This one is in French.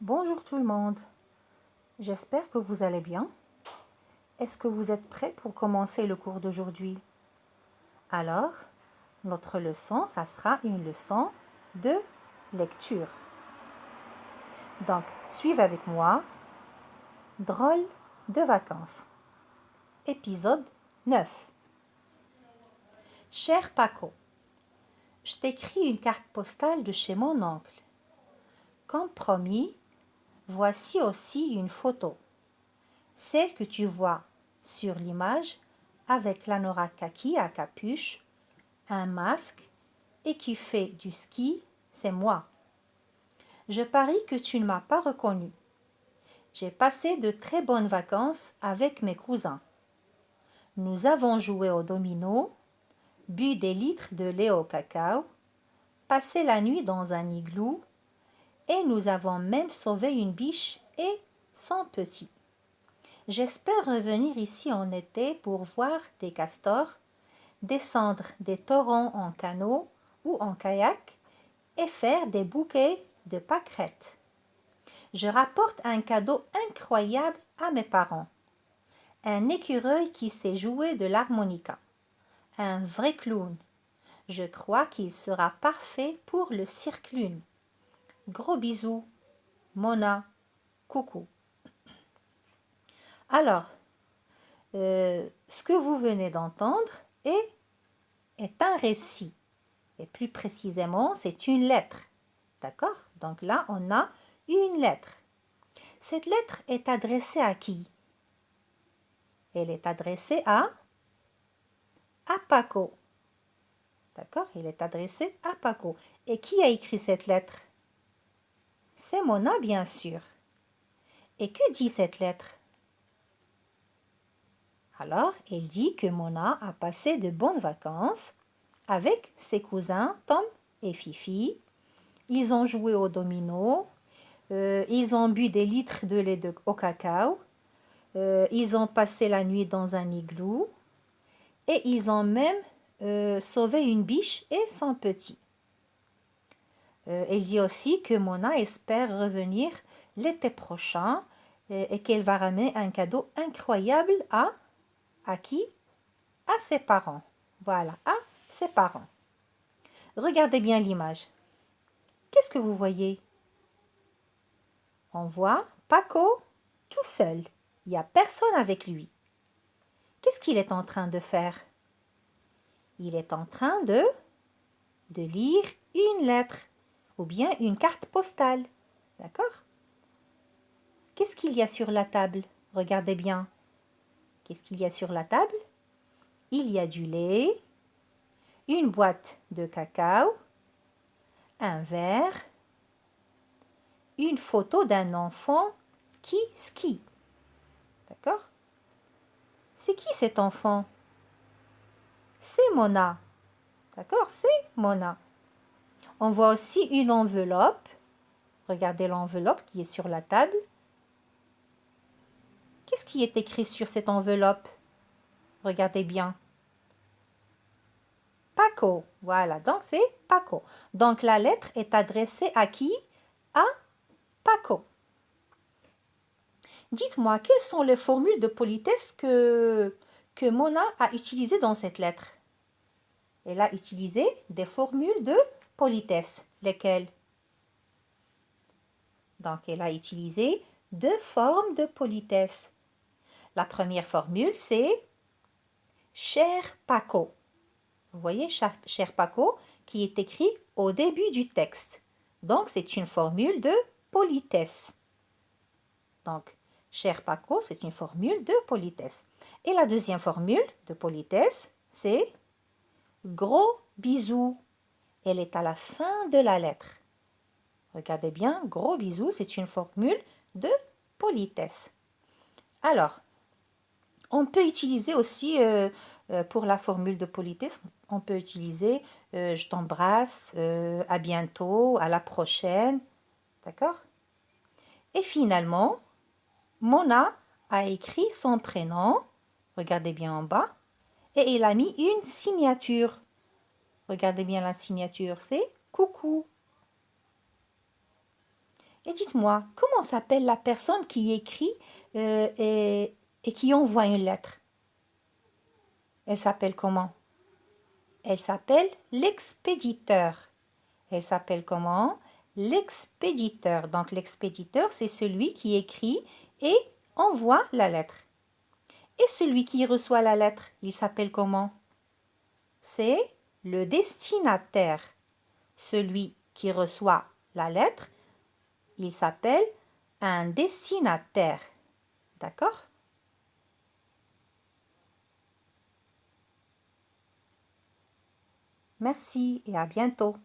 Bonjour tout le monde, j'espère que vous allez bien. Est-ce que vous êtes prêts pour commencer le cours d'aujourd'hui? Alors, notre leçon, ça sera une leçon de lecture. Donc, suivez avec moi. Drôle de vacances. Épisode 9. Cher Paco, je t'écris une carte postale de chez mon oncle. Comme promis, voici aussi une photo. Celle que tu vois sur l'image avec l'anorak kaki à capuche, un masque et qui fait du ski, c'est moi. Je parie que tu ne m'as pas reconnu. J'ai passé de très bonnes vacances avec mes cousins. Nous avons joué au domino, bu des litres de lait au cacao, passé la nuit dans un igloo et nous avons même sauvé une biche et son petit. J'espère revenir ici en été pour voir des castors, descendre des torrents en canot ou en kayak et faire des bouquets de pâquerettes. Je rapporte un cadeau incroyable à mes parents. Un écureuil qui sait jouer de l'harmonica. Un vrai clown. Je crois qu'il sera parfait pour le cirque lune. Gros bisous. Mona. Coucou. Alors, ce que vous venez d'entendre est un récit. Et plus précisément, c'est une lettre. D'accord? Donc là, on a une lettre. Cette lettre est adressée à qui? Elle est adressée à Paco. D'accord? Elle est adressée à Paco. Et qui a écrit cette lettre? C'est Mona, bien sûr. Et que dit cette lettre? Alors, elle dit que Mona a passé de bonnes vacances avec ses cousins Tom et Fifi. Ils ont joué au domino, ils ont bu des litres de lait au cacao, ils ont passé la nuit dans un igloo et ils ont même sauvé une biche et son petit. Elle dit aussi que Mona espère revenir l'été prochain et qu'elle va ramener un cadeau incroyable à qui? À ses parents. Voilà, à ses parents. Regardez bien l'image. Qu'est-ce que vous voyez? On voit Paco tout seul. Il n'y a personne avec lui. Qu'est-ce qu'il est en train de faire? Il est en train de lire une lettre ou bien une carte postale. D'accord? Qu'est-ce qu'il y a sur la table? Regardez bien. Qu'est-ce qu'il y a sur la table? Il y a du lait, une boîte de cacao, un verre, une photo d'un enfant qui skie. D'accord? C'est qui cet enfant? C'est Mona. D'accord? C'est Mona. On voit aussi une enveloppe. Regardez l'enveloppe qui est sur la table. Qu'est-ce qui est écrit sur cette enveloppe? Regardez bien. Paco. Voilà, donc c'est Paco. Donc la lettre est adressée à qui? À Paco. Dites-moi, quelles sont les formules de politesse que Mona a utilisées dans cette lettre? Elle a utilisé des formules de politesse. Lesquelles? Donc, elle a utilisé deux formes de politesse. La première formule, c'est « Cher Paco ». Vous voyez, « Cher Paco » qui est écrit au début du texte. Donc, c'est une formule de politesse. Donc, « Cher Paco », c'est une formule de politesse. Et la deuxième formule de politesse, c'est « Gros bisous ». Elle est à la fin de la lettre. Regardez bien, gros bisous, c'est une formule de politesse. Alors, on peut utiliser aussi, pour la formule de politesse, on peut utiliser je t'embrasse, à bientôt, à la prochaine. D'accord? Et finalement, Mona a écrit son prénom, regardez bien en bas, et il a mis une signature. Regardez bien la signature, c'est coucou. Et dites-moi, comment s'appelle la personne qui écrit et qui envoie une lettre? Elle s'appelle comment? Elle s'appelle l'expéditeur. Elle s'appelle comment? L'expéditeur. Donc l'expéditeur, c'est celui qui écrit et envoie la lettre. Et celui qui reçoit la lettre, il s'appelle comment? C'est le destinataire. Celui qui reçoit la lettre, il s'appelle un destinataire. D'accord? Merci et à bientôt.